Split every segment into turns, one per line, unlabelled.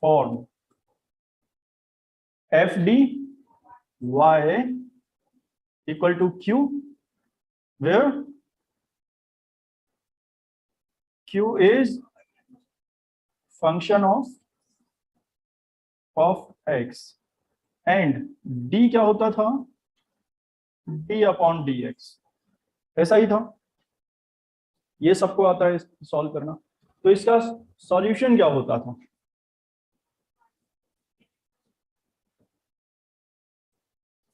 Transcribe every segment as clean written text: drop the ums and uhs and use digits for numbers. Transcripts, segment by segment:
Form f d y equal to q, where q is function of x and d क्या होता था, D upon D x, ऐसा ही था। ये सबको आता है सॉल्व करना। तो इसका सॉल्यूशन क्या होता था,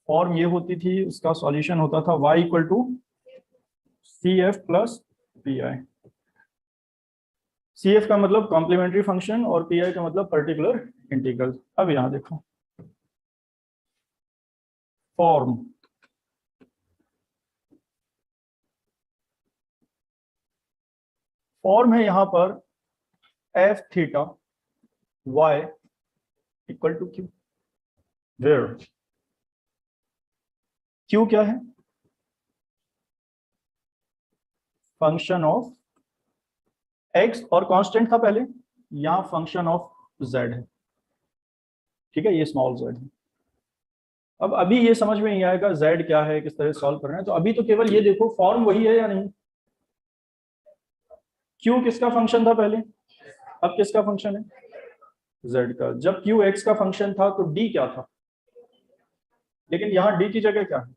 फॉर्म ये होती थी, उसका सॉल्यूशन होता था y equal to c f plus P i. C f का मतलब कॉम्प्लीमेंट्री फंक्शन और पी आई का मतलब पर्टिकुलर इंटीग्रल। अब यहां देखो फॉर्म है यहां पर f theta y equal to q, where q क्या है, फंक्शन ऑफ एक्स और कांस्टेंट था पहले, यहां फंक्शन ऑफ जेड है, ठीक है, ये स्मॉल जेड है। अब अभी ये समझ में नहीं आएगा जेड क्या है, किस तरह सॉल्व करना है, तो अभी तो केवल ये देखो फॉर्म वही है या नहीं। क्यू किसका फंक्शन था पहले, अब किसका फंक्शन है, जेड का। जब क्यू एक्स का फंक्शन था तो डी क्या था, लेकिन यहाँ डी की जगह क्या है,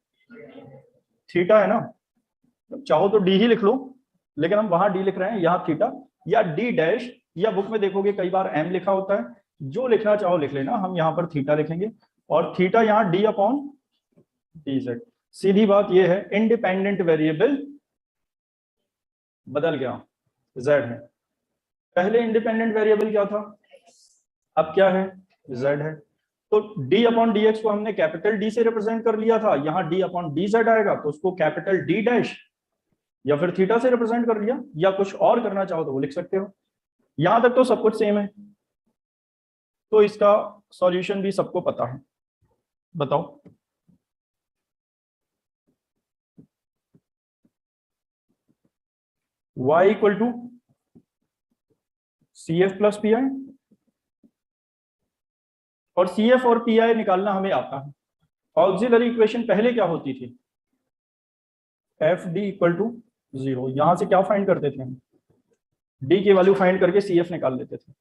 थीटा है ना। चाहो तो डी ही लिख लो, लेकिन हम वहां डी लिख रहे हैं, यहाँ थीटा या डी डैश, या बुक में देखोगे कई बार एम लिखा होता है, जो लिखना चाहो लिख लेना, हम यहाँ पर थीटा लिखेंगे और थीटा यहाँ डी अपॉन डी जेड। सीधी बात यह है, इंडिपेंडेंट वेरिएबल बदल गया, जेड है। पहले इंडिपेंडेंट वेरिएबल क्या था, अब क्या है, जेड है। तो d अपॉन डी एक्स को हमने कैपिटल डी से रिप्रेजेंट कर लिया था, यहाँ d अपॉन डी जेड आएगा तो उसको कैपिटल डी डैश या फिर थीटा से रिप्रेजेंट कर लिया, या कुछ और करना चाहो तो वो लिख सकते हो। यहां तक तो सब कुछ सेम है, तो इसका सॉल्यूशन भी सबको पता है। बताओ y equal to c f plus P i, और सी एफ और पी आई निकालना हमें आता है। ऑक्सिलरी इक्वेशन पहले क्या होती थी, एफ डी इक्वल टू 0, यहां से क्या फाइंड करते थे हम, डी की वैल्यू फाइंड करके सी एफ निकाल लेते थे।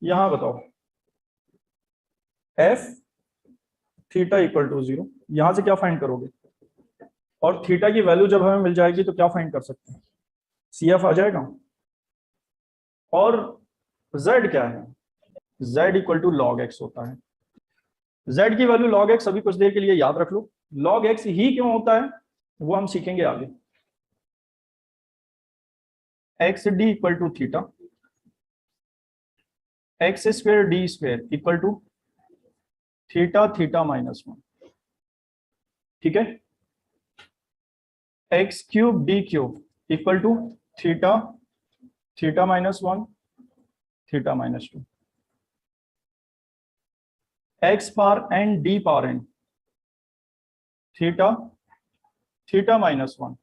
यहां बताओ एफ थीटा इक्वल टू 0, यहां से क्या फाइंड करोगे, और थीटा की वैल्यू जब हमें मिल जाएगी तो क्या फाइंड कर सकते हैं, सी एफ आ जाएगा। और z क्या है, z equal to log x होता है। z की वैल्यू लॉग एक्स, अभी कुछ देर के लिए याद रख लो, लॉग एक्स ही क्यों होता है वो हम सीखेंगे आगे। X D equal to theta, x square d square equal to theta theta minus 1, ठीक है। X cube d cube equal to theta theta minus 1 theta minus 2, x power n d power n theta theta minus 1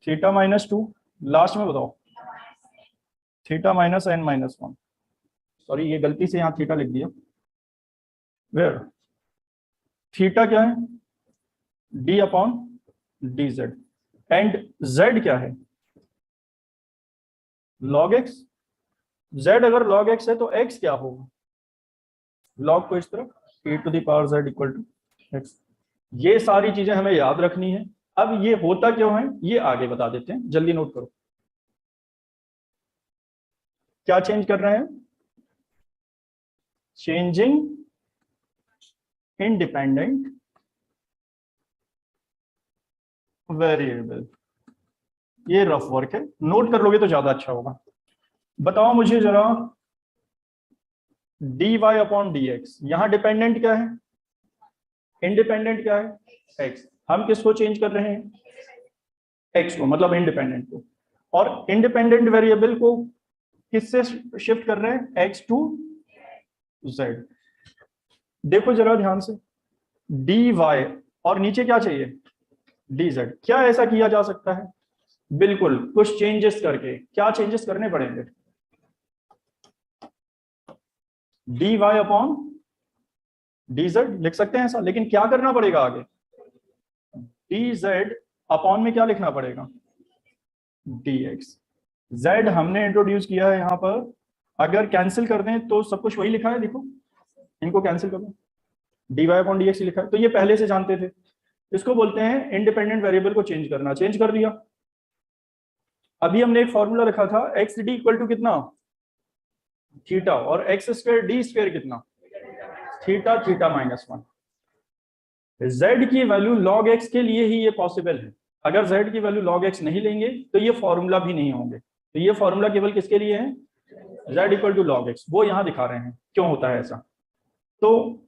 theta minus 2, last में बताओ theta minus n minus 1। Sorry, ये गलती से यहाँ theta लिख दिया, वेयर थीटा क्या है, D upon D Z, and Z क्या है, लॉग एक्स। जेड अगर लॉग एक्स है तो एक्स क्या होगा, लॉग को इस तरफ A to the power Z equal to X. ये सारी चीजें हमें याद रखनी है। अब ये होता क्यों है ये आगे बता देते हैं, जल्दी नोट करो। क्या चेंज कर रहे हैं, चेंजिंग इंडिपेंडेंट वेरिएबल। ये रफ वर्क है, नोट कर लोगे तो ज्यादा अच्छा होगा। बताओ मुझे जरा, d Y upon D x, यहां डिपेंडेंट क्या है, इंडिपेंडेंट क्या है, एक्स। हम किसको चेंज कर रहे हैं, एक्स को, मतलब इंडिपेंडेंट को। और इंडिपेंडेंट वेरिएबल को किससे शिफ्ट कर रहे हैं, एक्स टू जेड। देखो जरा ध्यान से, डी वाई और नीचे क्या चाहिए, डी जेड। क्या ऐसा किया जा सकता है, बिल्कुल कुछ चेंजेस करके। क्या चेंजेस करने पड़ेंगे, d Y upon D z लिख सकते हैं ऐसा, लेकिन क्या करना पड़ेगा आगे, डी जेड अपॉन में क्या लिखना पड़ेगा, डी एक्स। जेड हमने इंट्रोड्यूस किया है यहाँ पर, अगर कैंसिल कर दें तो सब कुछ वही लिखा है, देखो इनको कैंसिल कर दो, d Y upon D x लिखा है, तो ये पहले से जानते थे। इसको बोलते हैं इंडिपेंडेंट वेरिएबल को चेंज करना, चेंज कर दिया। अभी हमने एक फॉर्मूला रखा था एक्स डी इक्वल टू कितना, थीटा, और एक्स स्क्वायर डी स्क्वायर कितना, थीटा, थीटा माइनस 1। जेड की वैल्यू लॉग एक्स के लिए ही ये पॉसिबल है, अगर जेड की वैल्यू लॉग एक्स नहीं लेंगे तो ये फॉर्मूला भी नहीं होंगे। तो ये फॉर्मूला केवल किसके लिए है, z equal to log x, वो यहां दिखा रहे हैं क्यों होता है ऐसा। तो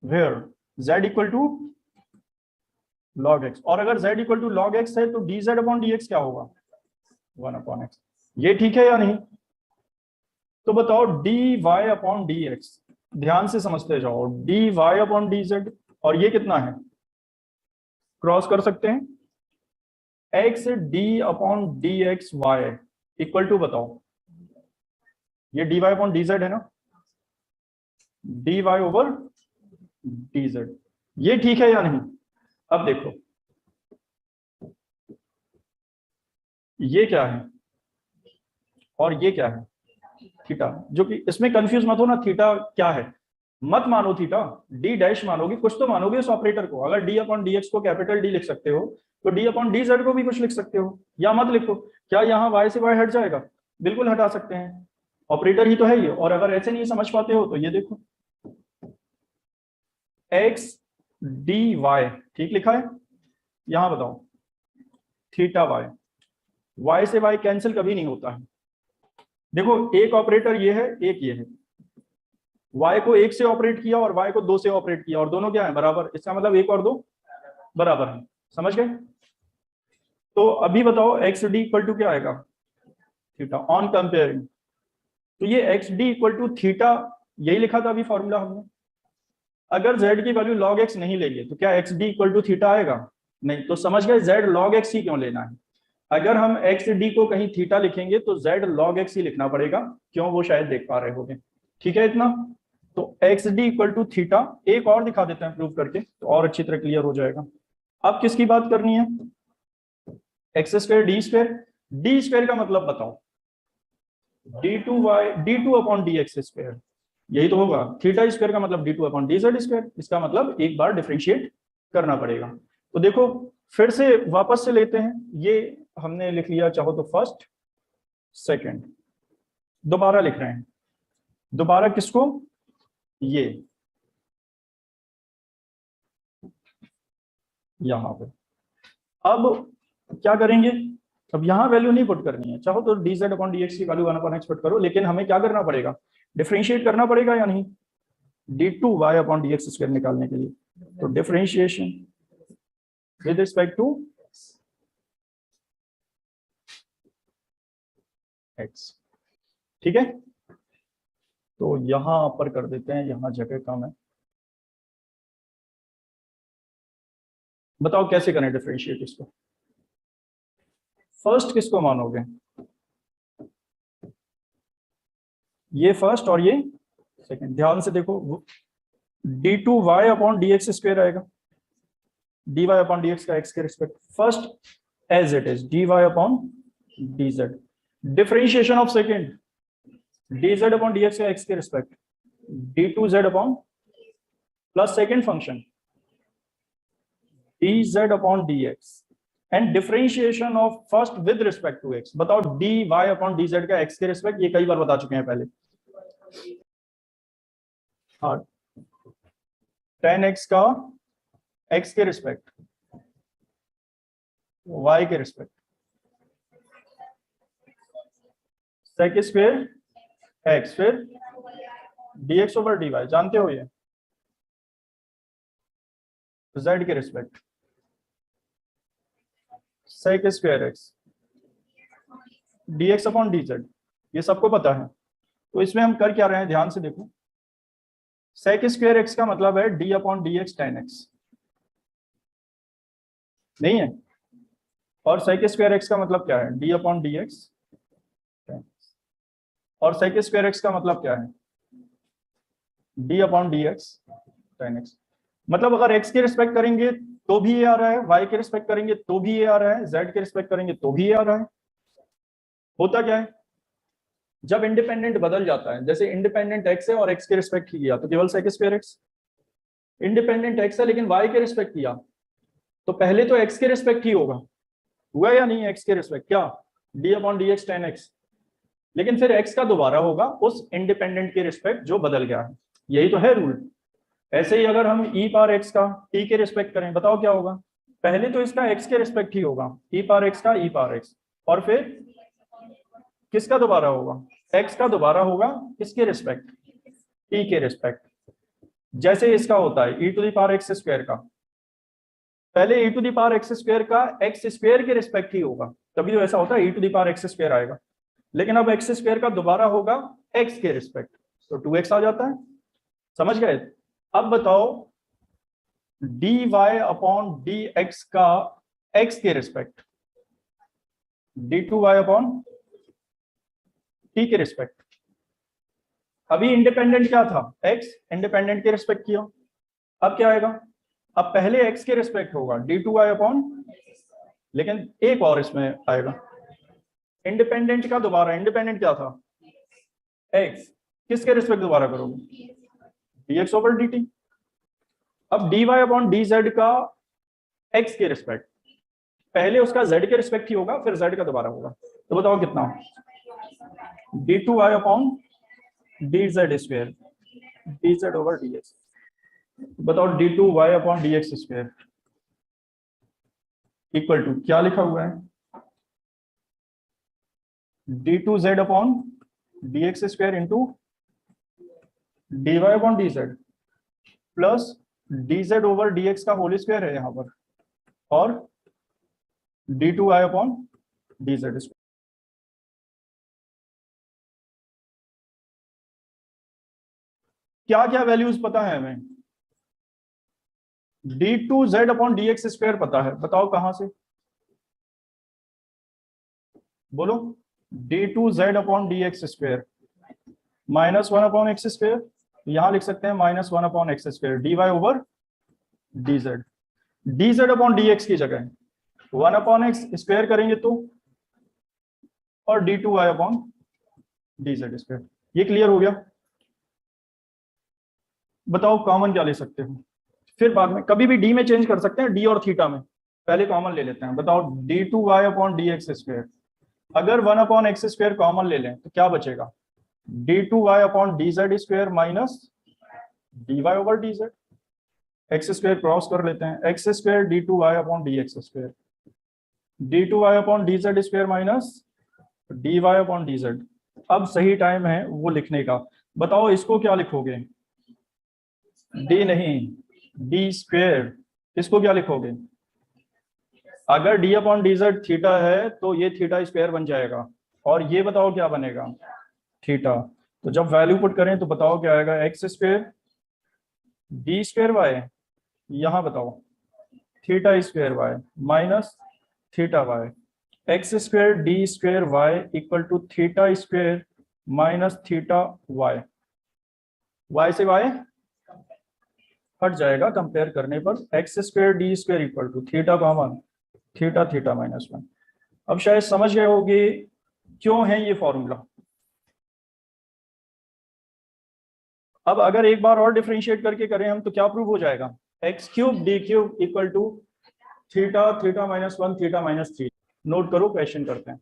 where z equal to log x, और अगर z equal to log x है तो d Z upon D x क्या होगा, 1 अपॉन एक्स। ये ठीक है या नहीं, तो बताओ D Y upon D x, ध्यान से समझते जाओ, d Y upon D z, और ये कितना है, क्रॉस कर सकते हैं, x d upon D x y equal to, बताओ ये d Y upon D z है ना, d y over d z, ये ठीक है या नहीं। अब देखो ये क्या है और ये क्या है, थीटा, जो कि इसमें कंफ्यूज मत हो ना, थीटा क्या है मत मानो, थीटा डी डैश मानोगे, कुछ तो मानोगे इस ऑपरेटर को। अगर डी अपॉन डी एक्स को कैपिटल डी लिख सकते हो तो डी अपॉन डी जेड को भी कुछ लिख सकते हो, या मत लिखो। क्या यहाँ वाई से वाई हट जाएगा, बिल्कुल हटा सकते हैं, ऑपरेटर ही तो है ये। और अगर ऐसे नहीं समझ पाते हो तो ये देखो एक्स डी वाई, ठीक लिखा है, यहां बताओ थीटा वाई, वाई से वाई कैंसिल कभी नहीं होता है। देखो एक ऑपरेटर ये है, एक ये है, y को एक से ऑपरेट किया और y को दो से ऑपरेट किया, और दोनों क्या है, बराबर, इसका मतलब एक और दो बराबर है, समझ गए। तो अभी बताओ एक्स डी इक्वल टू क्या आएगा, थीटा ऑन कंपेयरिंग। तो ये x D equal to theta, यही लिखा था अभी फॉर्मूला हमने। अगर z की वैल्यू log x नहीं लेंगे तो क्या x D equal to theta आएगा, नहीं। तो समझ गए z log x ही क्यों लेना है। अगर हम एक्स डी को कहीं थीटा लिखेंगे तो z log x ही लिखना पड़ेगा, क्यों, वो शायद देख पा रहे होंगे। ठीक है इतना। तो x D equal to theta, एक और दिखा देते हैं प्रूव करके तो और अच्छी तरह क्लियर हो जाएगा। अब किसकी बात करनी है, x square D square, D square का मतलब बताओ, d two y d two upon D x square, यही तो होगा। थीटा स्क्वायर का मतलब d two upon D z square, इसका मतलब एक बार डिफरेंशिएट करना पड़ेगा। तो देखो फिर से वापस से लेते हैं, ये हमने लिख लिया, चाहो तो फर्स्ट सेकंड, दोबारा लिख रहे हैं, दोबारा किसको, ये यहां पे। अब क्या करेंगे, अब यहां वैल्यू नहीं पुट करनी है, चाहो तो d Z upon D x की वैल्यू 1 अपॉन एक्स पुट करो, लेकिन हमें क्या करना पड़ेगा, डिफरेंशिएट करना पड़ेगा या नहीं, d two Y upon D x square निकालने के लिए। तो differentiation with respect to x, ठीक है। तो यहां पर कर देते हैं, यहां जगह कम है, बताओ कैसे करें डिफरेंशिएट इसको। फर्स्ट किसको मानोगे, ये फर्स्ट और ये सेकंड, ध्यान से देखो, D two Y upon D x square आएगा, D Y upon D X का एक्स के respect, first as it is D Y upon D Z, differentiation of second D Z upon D X का X के respect, D two Z upon plus second function D Z upon D X, and differentiation of first with respect to X. बताओ D Y upon D Z का X के respect, ये कई बार बता चुके हैं पहले। हाँ, tan x का x के रिस्पेक्ट, y के रिस्पेक्ट, sec स्क्वायर x, फिर dx ओवर dy, जानते हो ये, z के respect sec square x, dx upon dz, ये सबको पता है। तो इसमें हम कर क्या रहे हैं, ध्यान से देखो, sec स्क्वायर x का मतलब है d upon dx tan x, नहीं है, और sec स्क्वायर x का मतलब क्या है, d upon dx tan x। और sec स्क्वायर x का मतलब क्या है? d upon D x ten x. मतलब अगर x के रिस्पेक्ट करेंगे तो भी ये आ रहा है, y के रिस्पेक्ट करेंगे तो भी ये आ रहा है, z के रिस्पेक्ट करेंगे तो भी ये आ रहा है। होता क्या है जब इंडिपेंडेंट बदल जाता है, जैसे इंडिपेंडेंट x है और x के रिस्पेक्ट किया तो केवल sec square x, independent x है लेकिन y के रिस्पेक्ट किया तो पहले तो x के रिस्पेक्ट ही होगा, हुआ या नहीं? x के रिस्पेक्ट क्या, d upon D x ten x, लेकिन फिर x का दोबारा होगा उस इंडिपेंडेंट के रिस्पेक्ट जो बदल गया है, यही तो है रूल। ऐसे ही अगर हम e पावर x का t के रिस्पेक्ट करें, बताओ क्या होगा? पहले तो इसका x के रिस्पेक्ट ही होगा, e पावर x का e पावर x, और फिर किसका दोबारा होगा? x का दोबारा होगा किसके रिस्पेक्ट? t के रिस्पेक्ट। जैसे इसका होता है e to the power x square का, पहले e to the power x square का x स्क्वायर के रिस्पेक्ट ही होगा, तभी तो ऐसा होता है e to the power x square आएगा, लेकिन अब x स्क्वायर का दोबारा होगा x के रिस्पेक्ट, तो 2x आ जाता है। समझ गए? अब बताओ dy अपॉन dx का x के रिस्पेक्ट, d2y अपॉन t के रिस्पेक्ट। अभी इंडिपेंडेंट क्या था? x, इंडिपेंडेंट के रिस्पेक्ट किया, अब क्या आएगा? अब पहले x के रिस्पेक्ट होगा d2y अपॉन, लेकिन एक और इसमें आएगा इंडिपेंडेंट का दोबारा, इंडिपेंडेंट क्या था? x, किसके रिस्पेक्ट दोबारा करोगे? dx over dt। अब dy अपॉन dz का x के रिस्पेक्ट, पहले उसका z के रिस्पेक्ट ही होगा फिर z का दोबारा होगा, तो बताओ कितना? d2y upon dz square, dz over dx। बताओ d2y upon dx square equal to क्या लिखा हुआ है? d2z upon dx square into dy upon dz plus dz over dx का होल स्क्वायर है यहाँ पर, और d2y अपॉन dz स्क्वायर। क्या क्या वैल्यूज पता है हमें? d2z अपॉन dx स्क्वायर पता है, बताओ कहां से? बोलो। d2z upon dx square minus one upon x square, यहां लिख सकते हैं minus one upon x square dy over dz, dz upon dx की जगह वन अपॉन एक्स स्क्वायर करेंगे तो, और d2y अपॉन dz स्क्वायर। ये क्लियर हो गया? बताओ कॉमन क्या ले सकते हो, फिर बाद में कभी भी d में चेंज कर सकते हैं, d और थीटा में, पहले कॉमन ले लेते हैं। बताओ d2y अपॉन dx स्क्वायर, अगर one upon x square common ले लें तो क्या बचेगा? d2y upon dz square minus dy over dz, x square cross कर लेते हैं, x square d2y upon dx square, d2y upon dz square minus dy upon dz। अब सही टाइम है वो लिखने का, बताओ इसको क्या लिखोगे? d नहीं, d स्क्वायर, इसको क्या लिखोगे? अगर d अपॉन dz थीटा है तो ये थीटा स्क्वायर बन जाएगा, और ये बताओ क्या बनेगा? थीटा। तो जब वैल्यू पुट करें तो बताओ क्या आएगा? X square D square y, यहां बताओ theta square y minus theta y, x square D square y equal to theta square minus theta y, y से वाई हट जाएगा कंपेयर करने पर, x square D square equal to theta common, theta theta minus one. अब शायद समझ गए होगे क्यों है ये फॉर्मूला। अब अगर एक बार और डिफरेंशिएट करके करें हम तो क्या प्रूव हो जाएगा? X cube d cube equal to theta theta minus one theta minus three. Note करो, क्वेश्चन करते हैं।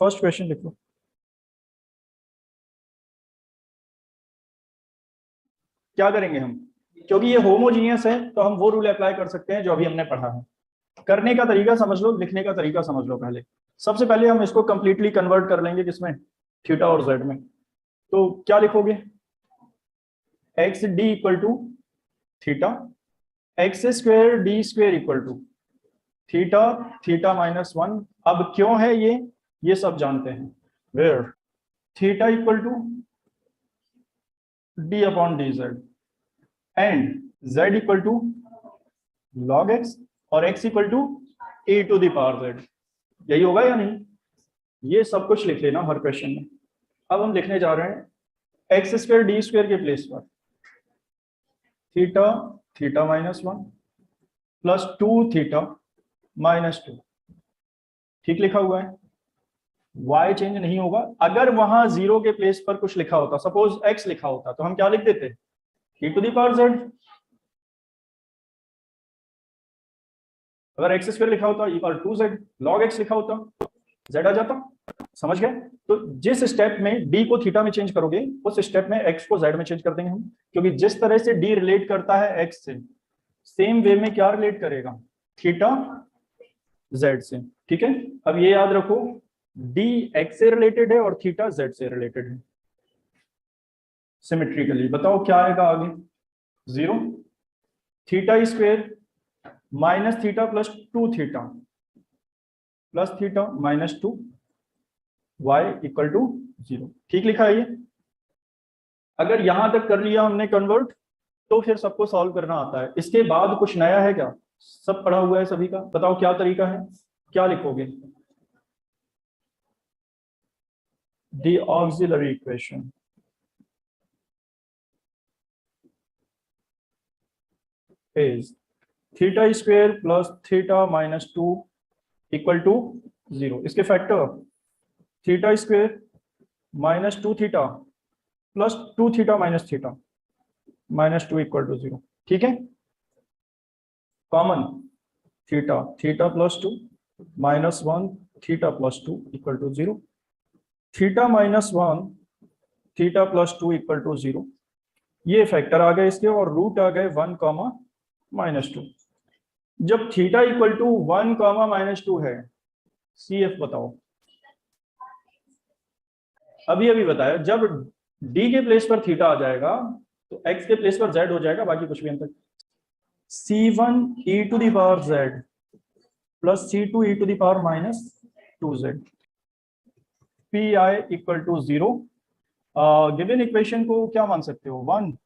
फर्स्ट क्वेश्चन लिख लो। क्या करेंगे हम, क्योंकि ये होमोजीनियस है तो हम वो रूल अप्लाई कर सकते हैं जो अभी हमने पढ़ा है। करने का तरीका समझ लो, लिखने का तरीका समझ लो। पहले सबसे पहले हम इसको कंप्लीटली कन्वर्ट कर लेंगे किसमें? थीटा और जेड में। तो क्या लिखोगे? X D equal to theta, x square D square equal to theta theta minus one. अब क्यों है ये सब जानते हैं। Where theta equal to D upon D Z and Z equal to log x और X equal to A to the power Z. यही होगा या नहीं? ये सब कुछ लिख लेना हर क्वेश्चन में। अब हम लिखने जा रहे हैं एक्स स्क्वायर डी स्क्वायर के प्लेस पर theta theta minus one plus two theta minus to. ठीक लिखा हुआ है, y चेंज नहीं होगा। अगर वहां जीरो के प्लेस पर कुछ लिखा होता, सपोज x लिखा होता, तो हम क्या लिख देते? e to the power z। अगर एक्स स्क्वायर लिखा होता equal to z, log x लिखा होता जेड आ जाता। समझ गए? तो जिस स्टेप में d को थीटा में चेंज करोगे, उस स्टेप में x को z में चेंज कर देंगे हम, क्योंकि जिस तरह से d रिलेट करता है x से, सेम वे में क्या रिलेट करेगा? थीटा z से। ठीक है, अब ये याद रखो, d x से रिलेटेड है और थीटा z से रिलेटेड है सिमेट्रिकली। बताओ क्या आएगा आगे? Zero. Theta square minus theta plus two theta plus theta minus two y equal to zero. ठीक लिखा है ये? अगर यहां तक कर लिया हमने कन्वर्ट, तो फिर सबको सॉल्व करना आता है। इसके बाद कुछ नया है क्या? सब पढ़ा हुआ है सभी का। बताओ क्या तरीका है, क्या लिखोगे? The auxiliary equation is theta square plus theta minus two equal to zero. इसके factor theta square minus two theta plus two theta minus two equal to zero. ठीक है, common theta theta plus two minus one theta plus two equal to zero. Theta minus one theta plus two equal to zero. ये factor आ गए इसके, और root आ गए one comma minus two. जब theta equal to one comma minus two है, c f बताओ। अभी बताया, जब डी के प्लेस पर थीटा आ जाएगा तो एक्स के प्लेस पर जेड हो जाएगा, बाकी कुछ भी अंतर। c1 e to the power z plus c2 e to the power minus two z. P I equal to zero. Given equation को क्या मान सकते हो? वन।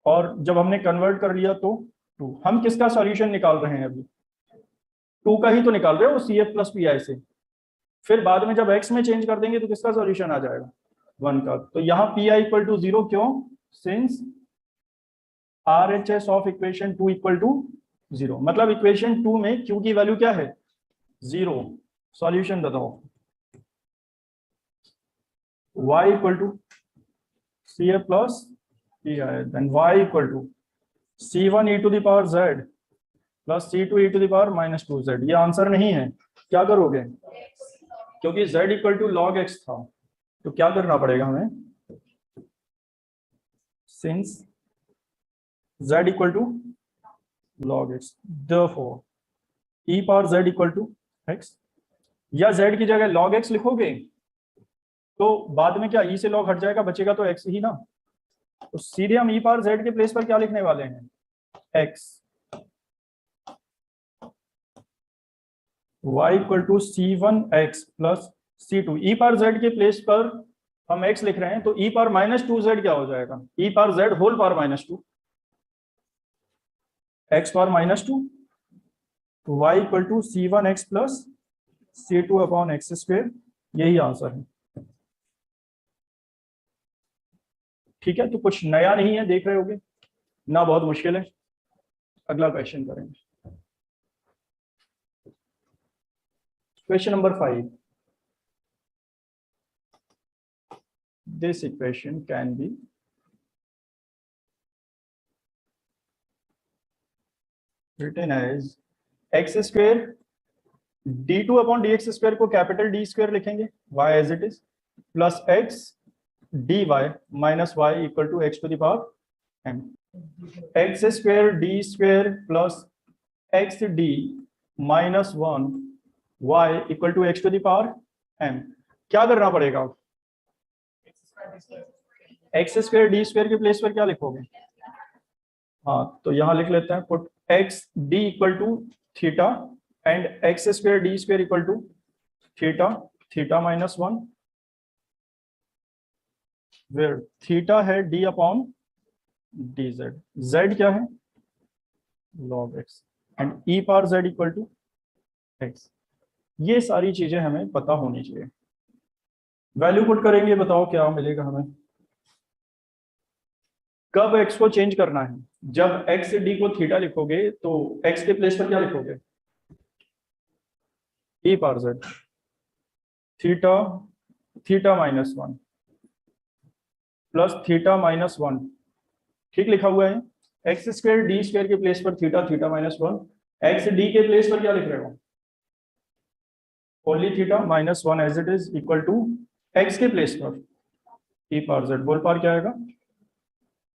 और जब हमने कन्वर्ट कर लिया तो टू। हम किसका सॉल्यूशन निकाल रहे हैं अभी? टू का ही तो निकाल रहे हो, c f plus P i से। फिर बाद में जब एक्स में चेंज कर देंगे तो किसका सॉल्यूशन आ जाएगा? वन का। तो यहाँ P I equal to zero, क्यों? Since R H S of equation two equal to zero. मतलब इक्वेशन टू में क्यू की वैल्यू क्या है? जीरो। सॉल्यूशन बताओ। y equal to C A plus P I, then y equal to c1 e to the power z plus c2 e to the power minus two Z. ये answer नहीं है। क्या करोगे? क्योंकि z equal to log x था, तो क्या करना पड़ेगा हमें? Since z equal to log x, therefore e power z equal to x। या z की जगह log x लिखोगे तो बाद में क्या e से log हट जाएगा, बचेगा तो x ही ना। तो सीधे हम e पावर z के प्लेस पर क्या लिखने वाले हैं? x। y equal to c1x plus c2। e power z के प्लेस पर हम x लिख रहे हैं, तो e power minus two z क्या हो जाएगा? e power z whole power minus two, x power minus two. तो y equal to c1x plus c2 upon x square. यही आंसर है। ठीक है, तो कुछ नया नहीं है, देख रहे होगे ना, बहुत मुश्किल है। अगला क्वेश्चन करेंगे, question number 5। This equation can be written as x square d2 upon dx square को कैपिटल D स्क्वायर लिखेंगे, y as it is, plus x dy minus y equal to x to the power m। X square D square plus x d minus one y equal to x to the power m। क्या करना पड़ेगा? X square D square के place पर क्या लिखोगे? हाँ, तो यहां लिख लेते हैं, put X D equal to theta and X square D square equal to theta theta minus one, where theta है D upon D Z. Z क्या है? Log X, and E power Z equal to X. ये सारी चीजें हमें पता होनी चाहिए। वैल्यू पुट करेंगे, बताओ क्या मिलेगा हमें। कब x को चेंज करना है, जब x से d को थीटा लिखोगे तो x के प्लेस पर क्या लिखोगे, e power z theta theta minus one plus theta minus one, ठीक लिखा हुआ है। एक्स स्क्वायर डी स्क्वायर के प्लेस पर theta theta minus one, x D के प्लेस पर क्या लिख रहे हो, only theta minus one as it is equal to x के प्लेस पर e power z whole power क्या आएगा।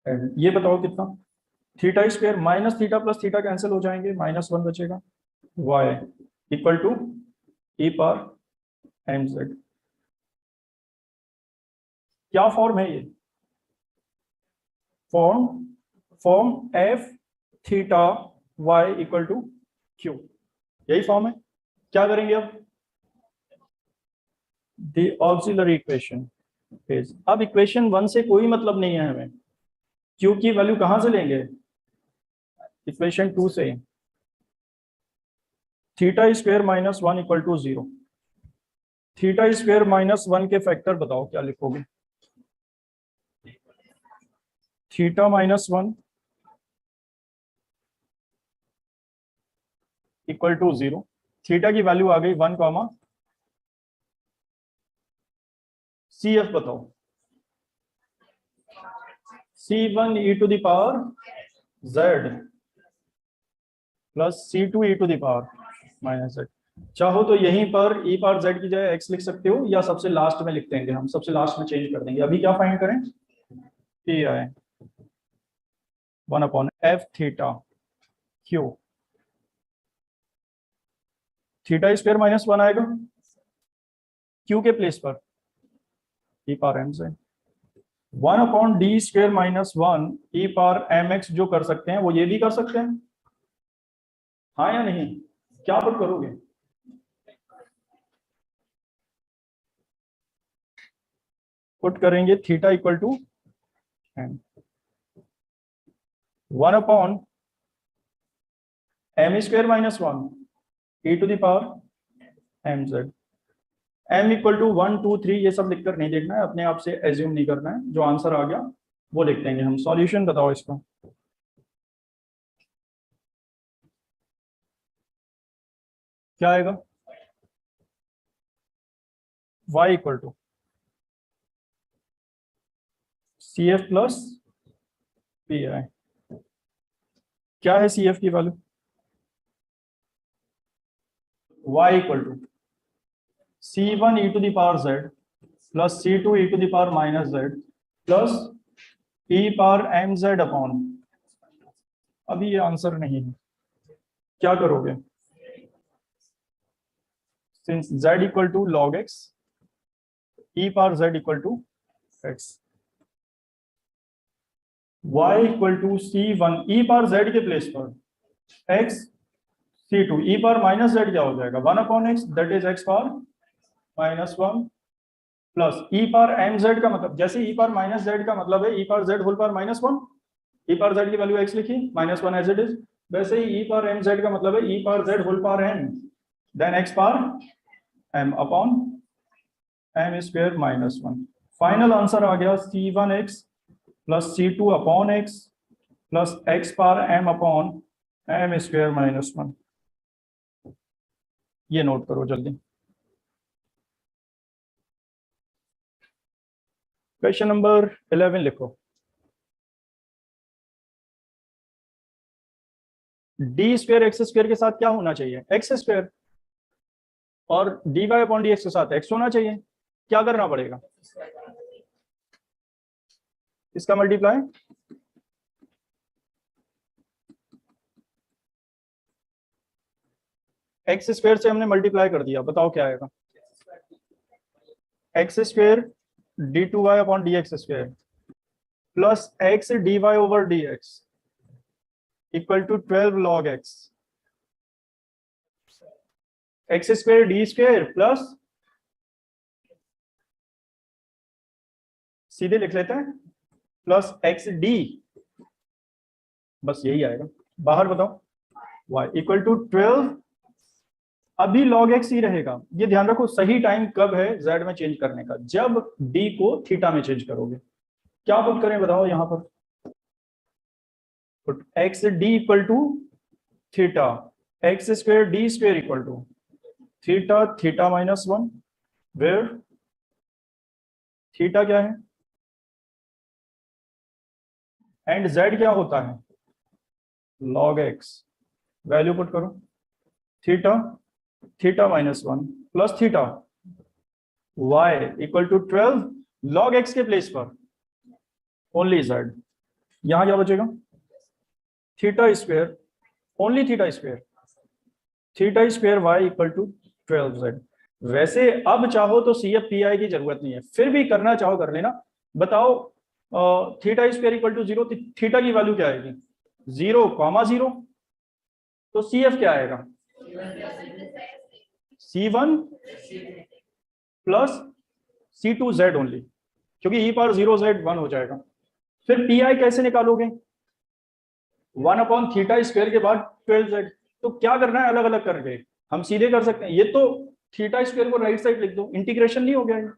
And ये बताओ कितना, theta square minus theta plus theta cancel हो जाएंगे, माइनस वन बचेगा, y equal to e power M z. क्या फॉर्म है ये, form form f theta y equal to q, यही फॉर्म है। क्या करेंगे अब, द ऑक्सिलरी इक्वेशन इज, अब इक्वेशन वन से कोई मतलब नहीं है हमें, क्यू की वैल्यू कहां से लेंगे, इक्वेशन टू से, theta square minus one equal to zero, theta square minus one के फैक्टर बताओ क्या लिखोगे, theta minus one equal to zero, theta की वैल्यू आ गई वन कॉमा सी एफ बताओ, C1 e to the power z plus C2 e to the power minus z। चाहो तो यहीं पर e पावर z की जगह x लिख सकते हो, या सबसे लास्ट में लिख देंगे, हम सबसे लास्ट में चेंज कर देंगे। अभी क्या फाइंड करें, p आए one upon f theta q, theta square minus one आएगा क्यू के प्लेस पर e पावर m से, one upon d square minus one e power m x, जो कर सकते हैं वो ये भी कर सकते हैं, हाँ या नहीं, क्या पुट करोगे, पुट करेंगे theta equal to m, one upon m square minus one e to the power M z, m equal to one two three ये सब लिखकर नहीं देखना है, अपने आप से एज्यूम नहीं करना है, जो आंसर आ गया वो लिख देंगे हम। सॉल्यूशन बताओ इसका, क्या आएगा, y equal to c f plus P i, क्या है सी एफ की value, y equal to C1 e to the power z plus C2 e to the power minus z plus e power M z upon, अभी ये answer नहीं है, क्या करोगे, since z equal to log x, e power z equal to x, y equal to C1 e power z के place पर x, C2 e power minus z क्या हो जाएगा, one upon x that is x power minus one plus e power M Z का मतलब, जैसे e power minus Z का मतलब है e power z whole power minus one, e power z की वैल्यू x लिखी minus one as it is, वैसे ही e पावर एम जेड का मतलब है e power z whole power n then x power m upon m square minus one. Final answer आ गया C1x plus C2 upon x plus x power m upon m square minus one. ये note करो जल्दी। Question number 11 लिखो, D square x square के साथ क्या होना चाहिए, एक्स स्क्वायर, और d Y upon D x के साथ एक्स होना चाहिए, क्या करना पड़ेगा, इसका मल्टीप्लाई, एक्स स्क्वायर से हमने मल्टीप्लाई कर दिया, बताओ क्या आएगा, x square d two Y upon D x square plus x d y over d x equal to 12 log x, x square D square plus, सीधे लिख लेते हैं, प्लस एक्स डी, बस यही आएगा, बाहर बताओ, y इक्वल टू 12 अभी log x ही रहेगा। ये ध्यान रखो, सही टाइम कब है z में चेंज करने का, जब d को थीटा में चेंज करोगे। क्या पुट करें बताओ यहाँ पर, put x d equal to theta, x square D square equal to theta theta minus one, where theta क्या है एंड z क्या होता है, log x। वैल्यू पुट करो, theta theta minus one plus theta y equal to 12 log x के place पर only z। यहां क्या बचेगा, theta square only theta square, theta square y equal to 12z। वैसे अब चाहो तो सी एफ पी आई की जरूरत नहीं है, फिर भी करना चाहो कर लेना। बताओ theta square equal to 0, theta की वैल्यू क्या आएगी 0 कॉमा 0, तो सी एफ क्या आएगा C1 प्लस C2Z ओनली, क्योंकि e पावर 0z 1 हो जाएगा। फिर पी आई कैसे निकालोगे, 1 अपॉन थीटा स्क्वायर के बाद 12z। तो क्या करना है, अलग अलग करके हम सीधे कर सकते हैं। ये तो थीटा स्क्वायर को राइट साइड लिख दो, इंटीग्रेशन नहीं हो गया है,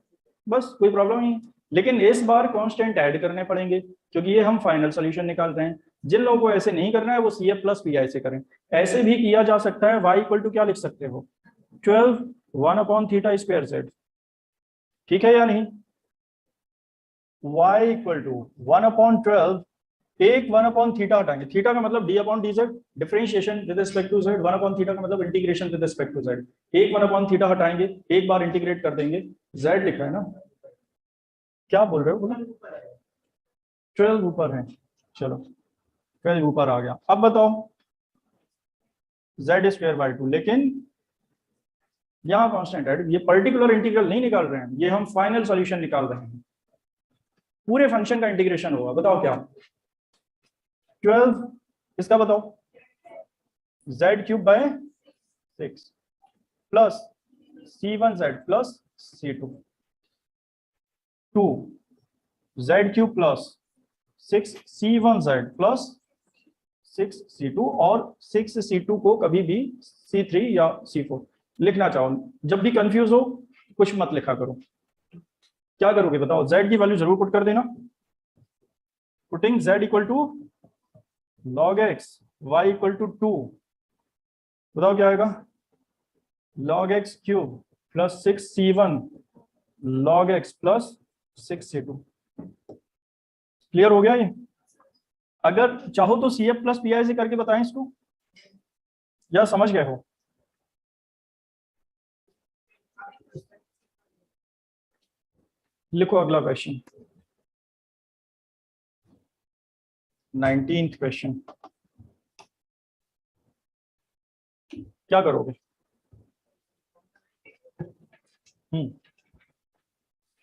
बस कोई प्रॉब्लम नहीं। लेकिन इस बार कांस्टेंट ऐड करने पड़ेंगे, क्योंकि ये हम फाइनल सॉल्यूशन निकाल रहे हैं। जिन लोगों को ऐसे नहीं करना है वो c f plus P i से करें। ऐसे भी किया जा सकता है, y इक्वल टू क्या लिख सकते हो 12 1 अपॉन थीटा स्क्वायर z, ठीक है या नहीं। y इक्वल टू 1 अपॉन 12, एक 1 अपॉन थीटा हटाएंगे, थीटा का मतलब d upon D Z, differentiation with respect to z, 1 upon theta का मतलब integration with respect to z। एक 1 अपॉन थीटा हटाएंगे, एक बार इंटीग्रेट कर देंगे, z लिखा है ना, क्या बोल रहे हो बोलो, 12 ऊपर है, चलो 12 ऊपर आ गया। अब बताओ z स्क्वायर बाई 2, लेकिन यहाँ कांस्टेंट है, ये पर्टिकुलर इंटीग्रल नहीं निकाल रहे हैं, ये हम फाइनल सॉल्यूशन निकाल रहे हैं। पूरे फंक्शन का इंटीग्रेशन होगा, बताओ क्या 12, इसका बताओ z cube by 6 plus C1z plus C2, 2 z cube plus 6 C1z plus 6 C2, और 6 C2 को कभी भी C3 या C4 लिखना चाहो। जब भी कंफ्यूज हो कुछ मत लिखा करो। क्या करोगे बताओ, z की वैल्यू जरूर पुट कर देना, putting z equal to log x, y equal to 2, बताओ क्या आएगा log x cube plus 6c1 log x plus 6c2। Clear हो गया ये। अगर चाहो तो c f plus P i से करके बताएं इसको, या समझ गए हो। लिखो अगला क्वेश्चन, 19th क्वेश्चन। क्या करोगे,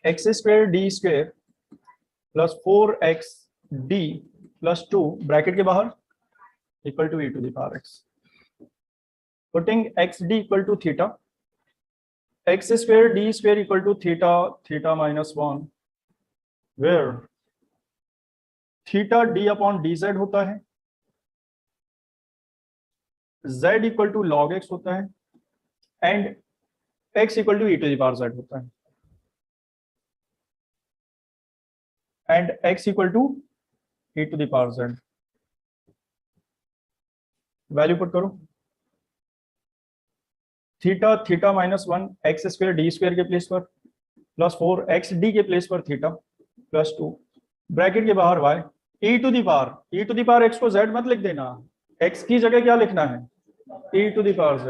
x square D square plus 4x d plus 2 bracket के बाहर equal to e to the power x, putting x d equal to theta, x square D square equal to theta theta minus 1, where theta d upon D z होता है, z equal to log x होता है, and x equal to e to the power z होता है, and x equal to e to the power z। Value put करो, theta theta minus 1 X square D square के place पर plus 4 X D के place पर theta plus 2 bracket के बाहर y e to the power x को z मत लिख देना, x की जगह क्या लिखना है e to the power z।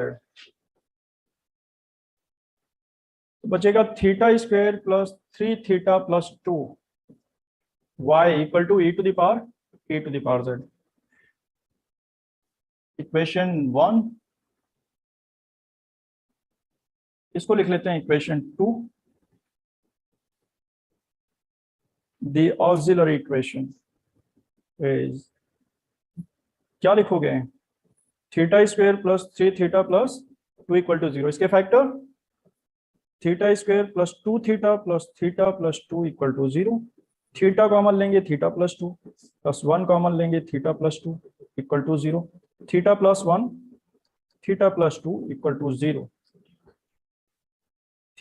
तो बचेगा theta square plus 3 theta plus 2 y equal to e to the power z। Equation 1 इसको लिख लेते हैं equation 2, the auxiliary equation is, क्या लिखोगे theta square plus 3 theta plus 2 equal to 0, इसके factor theta square plus 2 theta plus 2 equal to 0, theta common लेंगे theta plus 2 plus 1 common लेंगे theta plus 2 equal to 0, theta plus 1 theta plus 2 equal to 0,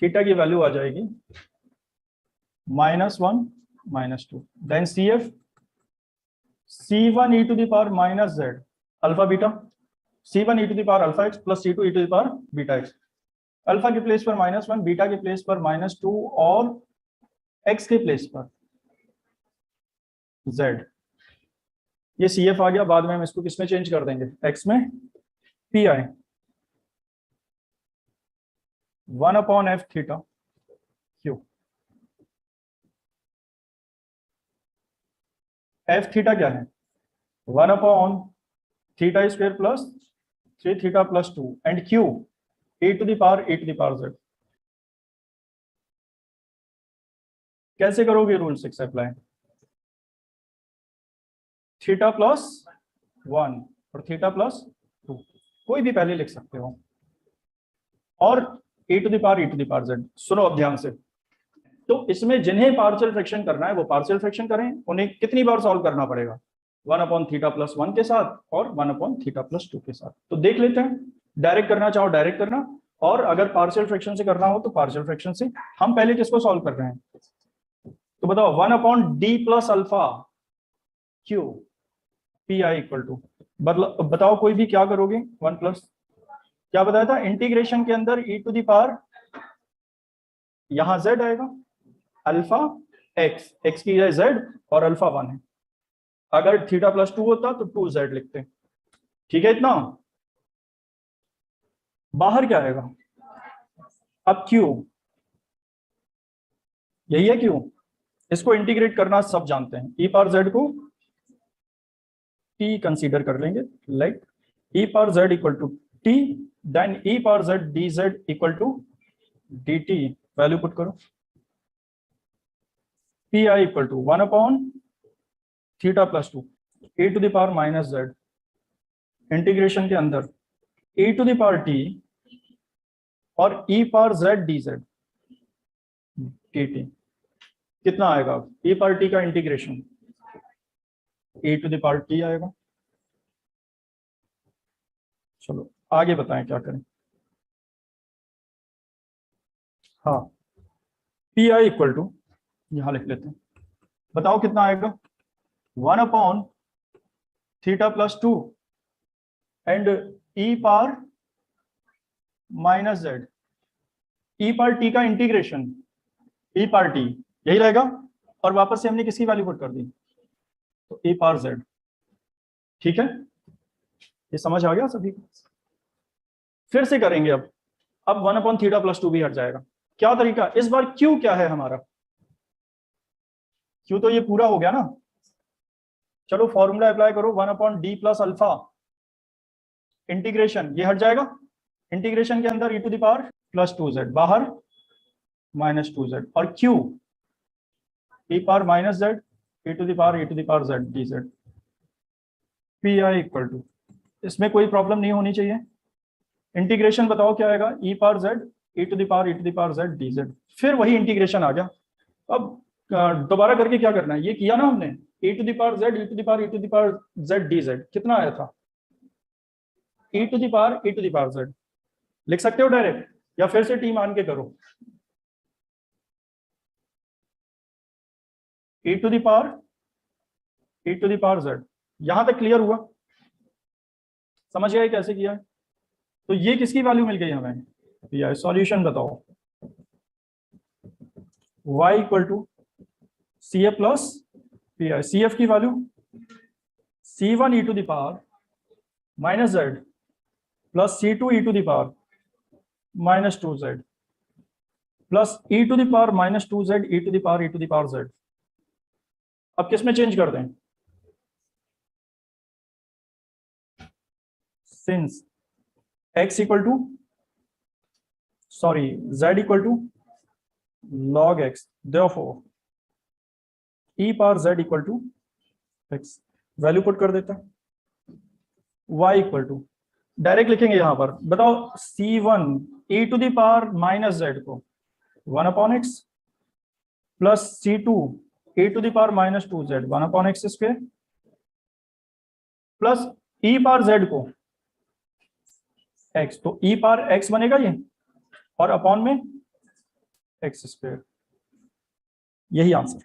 theta की value आ जाएगी -1 -2, then CF C1 e to the power minus z alpha beta, C1 e to the power alpha x plus C2 e to the power beta x. Alpha के place पर -1, beta के place पर -2 और x के place पर z। ये CF आ गया, बाद में हम इसको किसमें चेंज कर देंगे, x में PI 1/f theta Q. f theta क्या है, 1/θ square plus 3θ plus 2 and q e to the power z। कैसे करोगे रूल 6 अप्लाई, थीटा प्लस 1 और थीटा प्लस 2 कोई भी पहले लिख सकते हो, और e to the power z। सुनो अब ध्यान से, तो इसमें जिन्हें पार्शियल फ्रैक्शन करना है वो पार्शियल फ्रैक्शन करें, उन्हें कितनी बार सॉल्व करना पड़ेगा, 1/θ प्लस 1 के साथ और 1/θ प्लस 2 के साथ। तो देख लेते हैं, डायरेक्ट करना चाहो डायरेक्ट करना, और अगर पार्शियल फ्रैक्शन से करना हो तो पार्शियल फ्रैक्शन से। हम पहले किसको सॉल्व कर रहे हैं, तो बताओ 1/d plus alpha q PI equal to, बताओ कोई भी क्या करोगे, 1 प्लस क्या बताया था इंटीग्रेशन के अंदर e टू द पावर, यहां z आएगा अल्फा x की है z और अल्फा 1 है, अगर थीटा प्लस 2 होता तो 2z लिखते, ठीक है इतना। बाहर क्या आएगा, अब q, यही है q, इसको इंटीग्रेट करना सब जानते हैं, e पावर z को t कंसीडर कर लेंगे, like e power z equal to t, then e power z dz equal to dt, value put करो, PI equal to 1/θ plus 2 e to the power minus z, integration के अंदर e to the power t और e power z dz dt, कितना आएगा, e power t का integration e to the power t आएगा। चलो आगे बताएं क्या करें, हाँ PI इक्वल टू यहां लिख लेते हैं, बताओ कितना आएगा, 1/θ plus 2 and e power minus z, e power t का इंटीग्रेशन e पावर t यही रहेगा, और वापस से हमने किसकी वैल्यू पुट कर दी, तो e पावर z, ठीक है, ये समझ आ गया सभी को। फिर से करेंगे अब 1/θ प्लस 2 भी हट जाएगा, क्या तरीका, इस बार q क्या है हमारा, q तो ये पूरा हो गया ना, चलो फॉर्मूला अप्लाई करो, 1/d प्लस अल्फा इंटीग्रेशन, ये हट जाएगा, इंटीग्रेशन के अंदर e to the power plus 2z, बाहर माइनस 2z, और q e power minus z e to the power z dz। PI equal to, इसमें कोई प्रॉब्लम नहीं होनी चाहिए, इंटीग्रेशन बताओ क्या आएगा, e power z e to the power z dz, फिर वही इंटीग्रेशन आ गया। अब दोबारा करके क्या करना है, ये किया ना हमने, e to the power z dz, कितना आया था, e to the power z, लिख सकते हो डायरेक्ट या फिर से टी मान के करो, e to the power z, यहां तक क्लियर हुआ, समझ गए कैसे किया है। तो ये किसकी वैल्यू मिल गई हमें, PI, सॉल्यूशन बताओ, y equal to CF plus PI, CF की value C1 e to the power minus z plus C2 e to the power minus 2z plus e to the power minus 2z e to the power z। अब किस में change कर दें, since x equal to z equal to log x, therefore e power z equal to x, value put कर देता है, y equal to direct लिखेंगे यहां पर, बताओ C1 e to the power minus z को 1/x plus C2 e to the power minus 2z 1/x square plus e power z को x, तो e पावर x बनेगा ये, और अपॉन में एक्स स्क्वायर, यही आंसर।